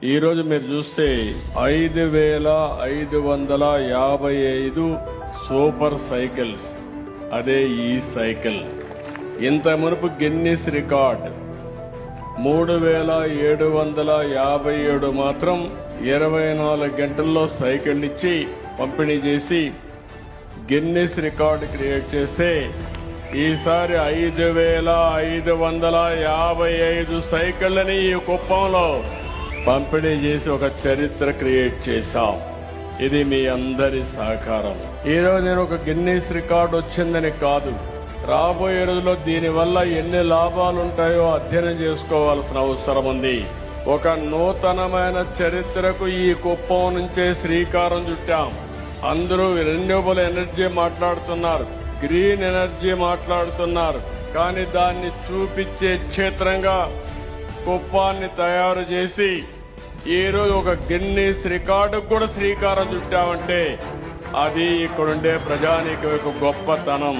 ఈరోజు మీరు చూస్తే 5555 సూపర్ సైకిల్స్, అదే ఈ సైకిల్. ఇంత మునుపు గిన్నిస్ రికార్డ్ 3757 మాత్రం 24 గంటల్లో సైకిల్ ఇచ్చి పంపిణీ చేసి గిన్నిస్ రికార్డ్ క్రియేట్ చేస్తే ఈసారి 5555 సైకిళ్ళని ఈ కుప్పంలో పంపిణీ చేసి ఒక చరిత్ర క్రియేట్ చేశాం. ఇది మీ అందరి సహకారం. ఈరోజు నేను ఒక గిన్నిస్ రికార్డ్ వచ్చిందని కాదు, రాబోయే రోజుల్లో దీనివల్ల ఎన్ని లాభాలు ఉంటాయో అధ్యయనం చేసుకోవాల్సిన అవసరం ఉంది. ఒక నూతనమైన చరిత్రకు ఈ కుప్పం నుంచే శ్రీకారం చుట్టాం. అందరూ రెన్యూబుల్ ఎనర్జీ మాట్లాడుతున్నారు, గ్రీన్ ఎనర్జీ మాట్లాడుతున్నారు, కానీ దాన్ని చూపించే క్షేత్రంగా కుప్పాన్ని తయారు చేసి ఈరోజు ఒక గిన్నిస్ రికార్డుకు కూడా శ్రీకారం చుట్టామంటే అది ఇక్కడుండే ప్రజానీకం యొక్క గొప్పతనం.